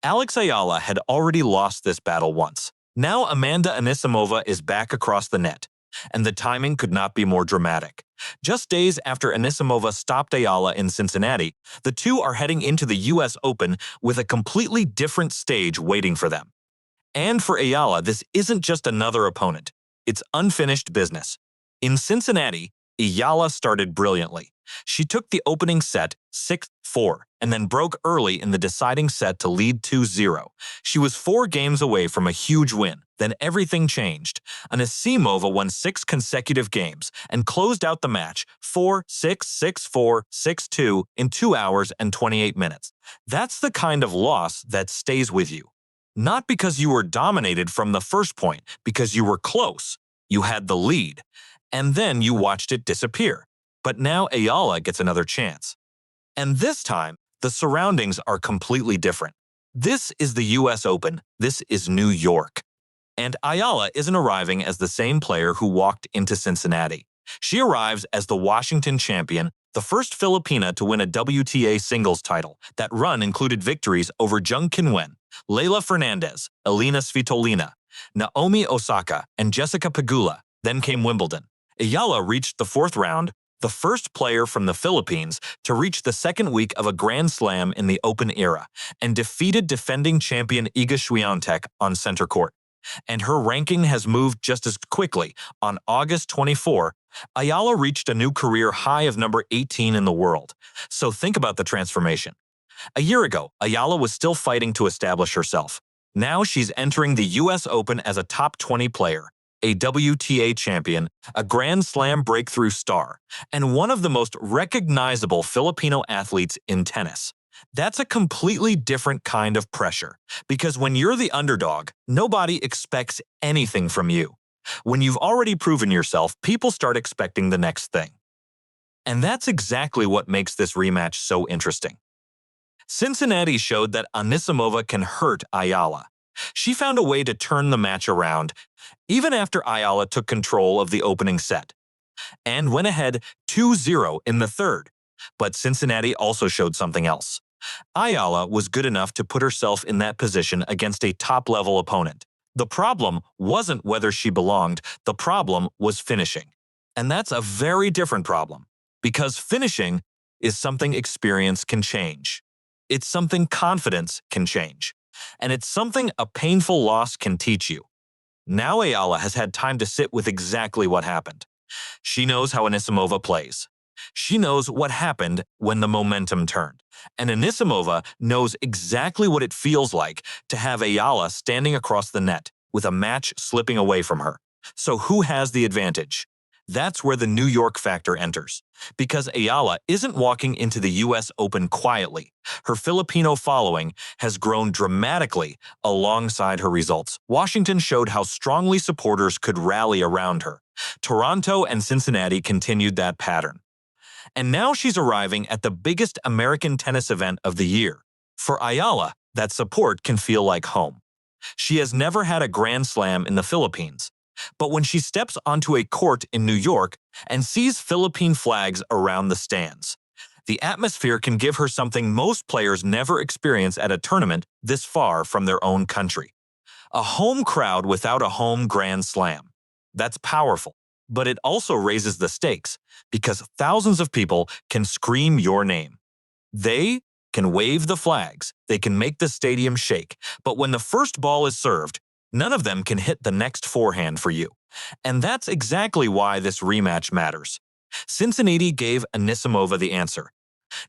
Alex Eala had already lost this battle once. Now Amanda Anisimova is back across the net, and the timing could not be more dramatic. Just days after Anisimova stopped Eala in Cincinnati, the two are heading into the US Open with a completely different stage waiting for them. And for Eala, this isn't just another opponent. It's unfinished business. In Cincinnati, Eala started brilliantly. She took the opening set 6-4 and then broke early in the deciding set to lead 2-0. She was 4 games away from a huge win. Then everything changed. Anisimova won 6 consecutive games and closed out the match 4-6, 6-4, 6-2 in 2 hours and 28 minutes. That's the kind of loss that stays with you. Not because you were dominated from the first point, because you were close. You had the lead, and then you watched it disappear. But now Eala gets another chance. And this time, the surroundings are completely different. This is the US Open. This is New York. And Eala isn't arriving as the same player who walked into Cincinnati. She arrives as the Washington champion, the first Filipina to win a WTA singles title. That run included victories over Jung Qinwen, Leylah Fernandez, Elina Svitolina, Naomi Osaka, and Jessica Pegula. Then came Wimbledon. Eala reached the 4th round, the first player from the Philippines to reach the second week of a Grand Slam in the Open era, and defeated defending champion Iga Swiatek on center court. And her ranking has moved just as quickly. On August 24, Eala reached a new career high of number 18 in the world. So think about the transformation. A year ago, Eala was still fighting to establish herself. Now she's entering the US Open as a top 20 player, a WTA champion, a Grand Slam breakthrough star, and one of the most recognizable Filipino athletes in tennis. That's a completely different kind of pressure, because when you're the underdog, nobody expects anything from you. When you've already proven yourself, people start expecting the next thing. And that's exactly what makes this rematch so interesting. Cincinnati showed that Anisimova can hurt Eala. She found a way to turn the match around, even after Eala took control of the opening set, and went ahead 2-0 in the 3rd. But Cincinnati also showed something else. Eala was good enough to put herself in that position against a top-level opponent. The problem wasn't whether she belonged, the problem was finishing. And that's a very different problem, because finishing is something experience can change. It's something confidence can change. And it's something a painful loss can teach you. Now Eala has had time to sit with exactly what happened. She knows how Anisimova plays. She knows what happened when the momentum turned. And Anisimova knows exactly what it feels like to have Eala standing across the net with a match slipping away from her. So who has the advantage? That's where the New York factor enters. Because Eala isn't walking into the US Open quietly. Her Filipino following has grown dramatically alongside her results. Washington showed how strongly supporters could rally around her. Toronto and Cincinnati continued that pattern. And now she's arriving at the biggest American tennis event of the year. For Eala, that support can feel like home. She has never had a Grand Slam in the Philippines. But when she steps onto a court in New York and sees Philippine flags around the stands, the atmosphere can give her something most players never experience at a tournament this far from their own country. A home crowd without a home Grand Slam. That's powerful, but it also raises the stakes because thousands of people can scream your name. They can wave the flags, they can make the stadium shake, but when the first ball is served, none of them can hit the next forehand for you. And that's exactly why this rematch matters. Cincinnati gave Anisimova the answer.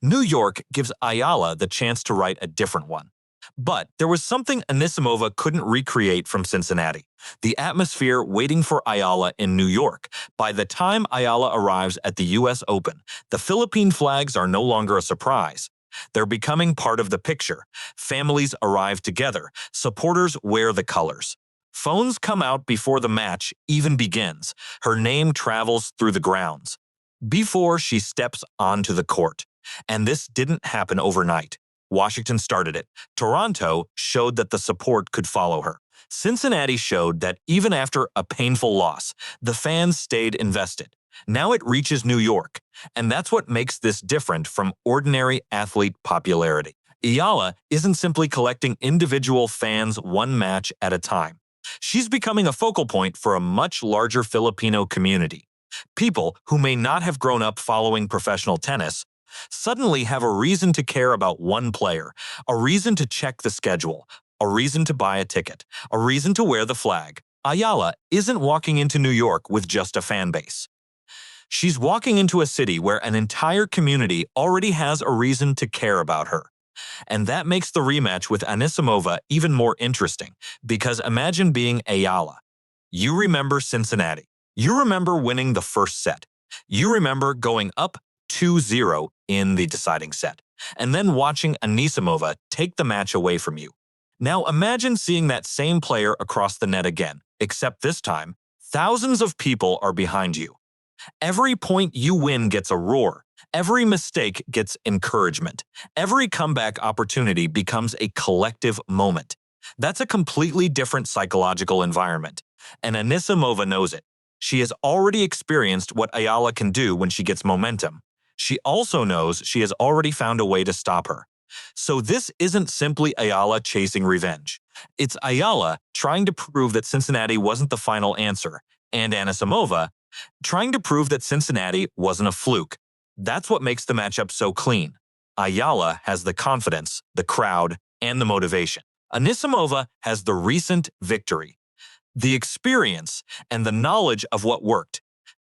New York gives Eala the chance to write a different one. But there was something Anisimova couldn't recreate from Cincinnati. The atmosphere waiting for Eala in New York. By the time Eala arrives at the US Open, the Philippine flags are no longer a surprise. They're becoming part of the picture. Families arrive together. Supporters wear the colors. Phones come out before the match even begins. Her name travels through the grounds before she steps onto the court. And this didn't happen overnight. Washington started it. Toronto showed that the support could follow her. Cincinnati showed that even after a painful loss, the fans stayed invested. Now it reaches New York, and that's what makes this different from ordinary athlete popularity. Eala isn't simply collecting individual fans one match at a time. She's becoming a focal point for a much larger Filipino community. People who may not have grown up following professional tennis suddenly have a reason to care about one player, a reason to check the schedule, a reason to buy a ticket, a reason to wear the flag. Eala isn't walking into New York with just a fan base. She's walking into a city where an entire community already has a reason to care about her. And that makes the rematch with Anisimova even more interesting, because imagine being Eala. You remember Cincinnati. You remember winning the first set. You remember going up 2-0 in the deciding set, and then watching Anisimova take the match away from you. Now imagine seeing that same player across the net again, except this time, thousands of people are behind you. Every point you win gets a roar. Every mistake gets encouragement. Every comeback opportunity becomes a collective moment. That's a completely different psychological environment. And Anisimova knows it. She has already experienced what Eala can do when she gets momentum. She also knows she has already found a way to stop her. So this isn't simply Eala chasing revenge. It's Eala trying to prove that Cincinnati wasn't the final answer, and Anisimova trying to prove that Cincinnati wasn't a fluke. That's what makes the matchup so clean. Eala has the confidence, the crowd, and the motivation. Anisimova has the recent victory, the experience, and the knowledge of what worked.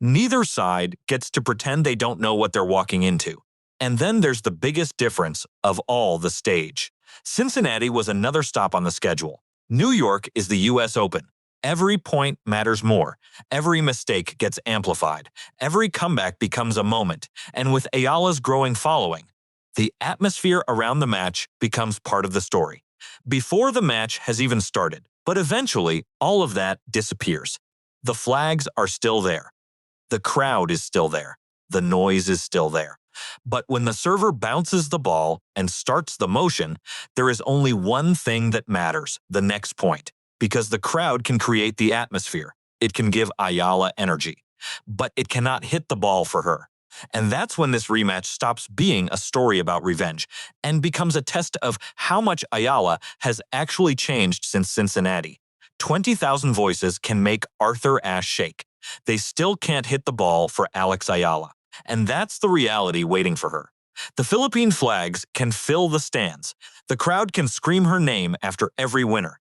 Neither side gets to pretend they don't know what they're walking into. And then there's the biggest difference of all, the stage. Cincinnati was another stop on the schedule. New York is the US Open. Every point matters more. Every mistake gets amplified. Every comeback becomes a moment. And with Eala's growing following, the atmosphere around the match becomes part of the story. Before the match has even started, but eventually all of that disappears. The flags are still there. The crowd is still there. The noise is still there. But when the server bounces the ball and starts the motion, there is only one thing that matters: the next point. Because the crowd can create the atmosphere. It can give Eala energy. But it cannot hit the ball for her. And that's when this rematch stops being a story about revenge and becomes a test of how much Eala has actually changed since Cincinnati. 20,000 voices can make Arthur Ashe shake. They still can't hit the ball for Alex Eala. And that's the reality waiting for her. The Philippine flags can fill the stands. The crowd can scream her name after every winner.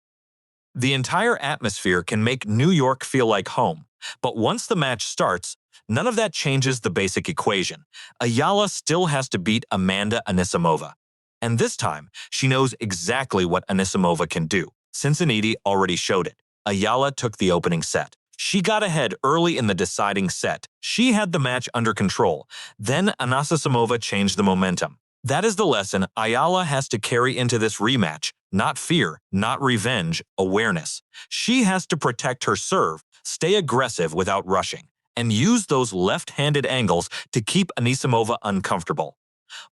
The entire atmosphere can make New York feel like home. But once the match starts, none of that changes the basic equation. Eala still has to beat Amanda Anisimova. And this time, she knows exactly what Anisimova can do. Cincinnati already showed it. Eala took the opening set. She got ahead early in the deciding set. She had the match under control. Then Anisimova changed the momentum. That is the lesson Eala has to carry into this rematch. Not fear, not revenge, awareness. She has to protect her serve, stay aggressive without rushing, and use those left-handed angles to keep Anisimova uncomfortable.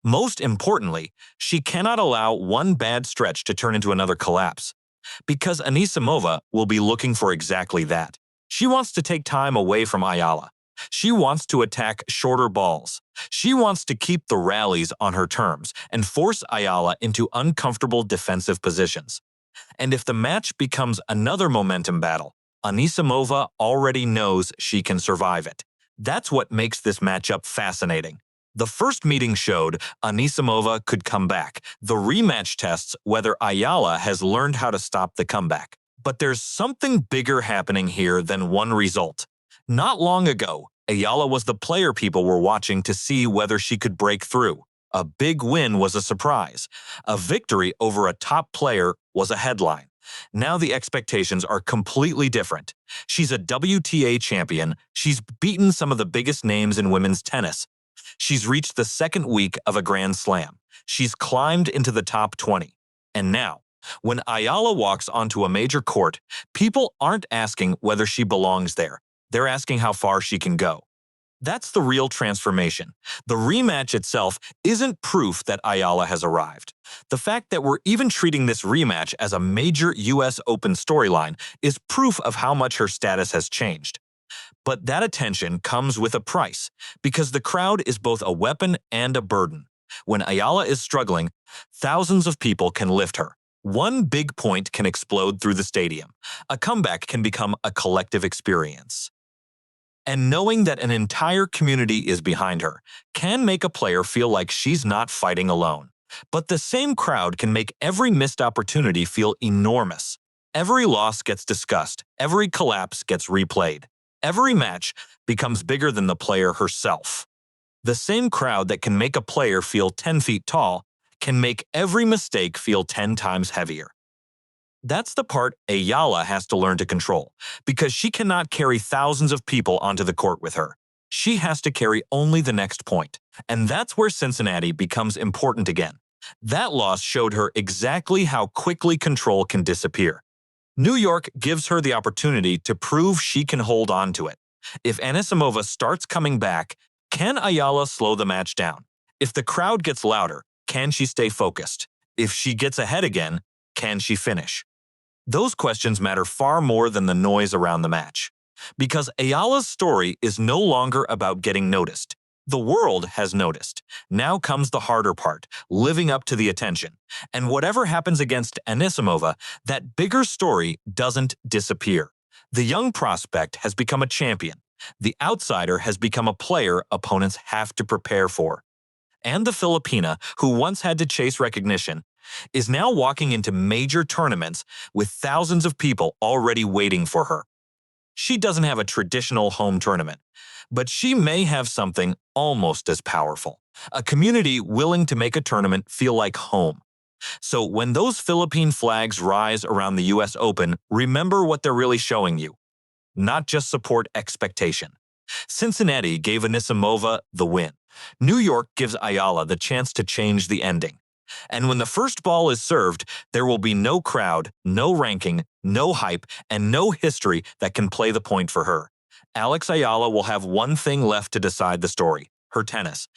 Most importantly, she cannot allow one bad stretch to turn into another collapse, because Anisimova will be looking for exactly that. She wants to take time away from Eala. She wants to attack shorter balls. She wants to keep the rallies on her terms and force Eala into uncomfortable defensive positions. And if the match becomes another momentum battle, Anisimova already knows she can survive it. That's what makes this matchup fascinating. The first meeting showed Anisimova could come back. The rematch tests whether Eala has learned how to stop the comeback. But there's something bigger happening here than one result. Not long ago, Eala was the player people were watching to see whether she could break through. A big win was a surprise. A victory over a top player was a headline. Now the expectations are completely different. She's a WTA champion. She's beaten some of the biggest names in women's tennis. She's reached the second week of a Grand Slam. She's climbed into the top 20. And now, when Eala walks onto a major court, people aren't asking whether she belongs there. They're asking how far she can go. That's the real transformation. The rematch itself isn't proof that Eala has arrived. The fact that we're even treating this rematch as a major US Open storyline is proof of how much her status has changed. But that attention comes with a price, because the crowd is both a weapon and a burden. When Ayala is struggling, thousands of people can lift her. One big point can explode through the stadium. A comeback can become a collective experience. And knowing that an entire community is behind her can make a player feel like she's not fighting alone. But the same crowd can make every missed opportunity feel enormous. Every loss gets discussed, every collapse gets replayed. Every match becomes bigger than the player herself. The same crowd that can make a player feel 10 feet tall can make every mistake feel 10 times heavier. That's the part Ayala has to learn to control, because she cannot carry thousands of people onto the court with her. She has to carry only the next point. And that's where Cincinnati becomes important again. That loss showed her exactly how quickly control can disappear. New York gives her the opportunity to prove she can hold on to it. If Anisimova starts coming back, can Ayala slow the match down? If the crowd gets louder, can she stay focused? If she gets ahead again, can she finish? Those questions matter far more than the noise around the match. Because Ayala's story is no longer about getting noticed. The world has noticed. Now comes the harder part, living up to the attention. And whatever happens against Anisimova, that bigger story doesn't disappear. The young prospect has become a champion. The outsider has become a player opponents have to prepare for. And the Filipina, who once had to chase recognition, is now walking into major tournaments with thousands of people already waiting for her. She doesn't have a traditional home tournament, but she may have something almost as powerful, a community willing to make a tournament feel like home. So when those Philippine flags rise around the US Open, remember what they're really showing you. Not just support, expectation. Cincinnati gave Anisimova the win. New York gives Ayala the chance to change the ending. And when the first ball is served, there will be no crowd, no ranking, no hype, and no history that can play the point for her. Alex Eala will have one thing left to decide the story: her tennis.